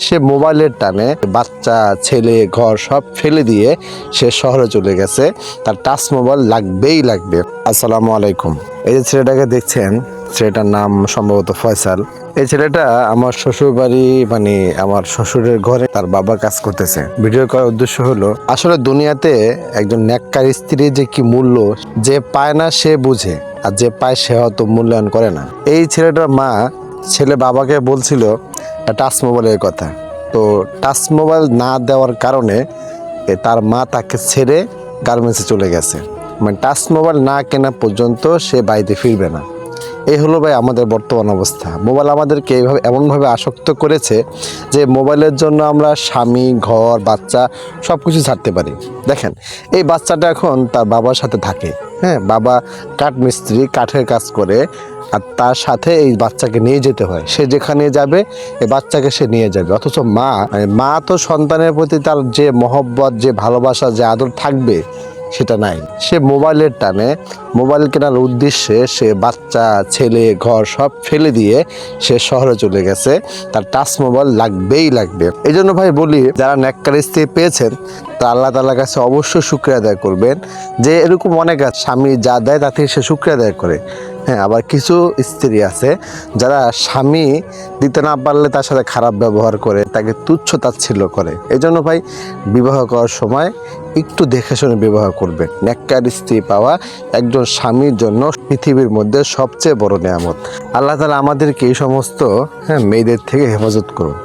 সে মোবাইলের টানে বাচ্চা ছেলে ঘর সব ফেলে দিয়ে সে শহরে চলে গেছে। তার টাচ মোবাইল লাগবেই লাগবে। আসসালামু আলাইকুম। এই যে ছেলেটাকে দেখছেন, ছেলেটার নাম সম্ভবত ফয়সাল। এই ছেলেটা আমার শ্বশুর বাড়ি মানে আমার শ্বশুরের ঘরে তার বাবা কাজ করতেছে। ভিডিও করার উদ্দেশ্য হলো আসলে দুনিয়াতে একজন নেককার স্ত্রীর যে কি মূল্য, যে পায় না সে বুঝে, আর যে পায় সে হয়তো মূল্যায়ন করে না। এই ছেলেটার মা ছেলে বাবাকে বলছিল টাচ মোবাইলের কথা। তো টাচ মোবাইল না দেওয়ার কারণে তার মা তাকে ছেড়ে গার্মেন্টসে চলে গেছে। মানে টাচ মোবাইল না কেনা পর্যন্ত সে বাড়িতে ফিরবে না। এই হলো ভাই আমাদের বর্তমান অবস্থা। মোবাইল আমাদেরকে এইভাবে এমনভাবে আসক্ত করেছে যে মোবাইলের জন্য আমরা স্বামী, ঘর, বাচ্চা সব কিছু ছাড়তে পারি। দেখেন, এই বাচ্চাটা এখন তার বাবার সাথে থাকে। হ্যাঁ, বাবা কাঠ মিস্ত্রি, কাঠের কাজ করে, আর তার সাথে এই বাচ্চাকে নিয়ে যেতে হয়। সে যেখানে যাবে এই বাচ্চাকে সে নিয়ে যাবে। অথচ মা তো সন্তানের প্রতি তার যে মহব্বত, যে ভালোবাসা, যে আদর থাকবে সেটা নাই। সে মোবাইলের টানে, মোবাইল কেনার উদ্দেশ্যে সে বাচ্চা ছেলে ঘর সব ফেলে দিয়ে সে শহরে চলে গেছে। তার টাচ মোবাইল লাগবেই লাগবে। এই জন্য ভাই বলি, যারা নেককার স্ত্রী পেয়েছেন তা আল্লাহ তাআলার কাছে অবশ্যই শুকরিয়া আদায় করবেন। যে এরকম অনেক আছে, স্বামী যা দেয় তা থেকে সে শুকরিয়া আদায় করে। হ্যাঁ, আবার কিছু স্ত্রী আছে যারা স্বামী দিতে না পারলে তার সাথে খারাপ ব্যবহার করে, তাকে তুচ্ছ তাচ্ছিল্য করে। এই জন্য ভাই বিবাহ করার সময় একটু দেখে শুনে বিবাহ করবেন। নেককার স্ত্রী পাওয়া একজন স্বামীর জন্য পৃথিবীর মধ্যে সবচেয়ে বড় নেয়ামত। আল্লাহ তাআলা আমাদেরকে এই সমস্ত মেয়েদের থেকে হেফাজত করুন।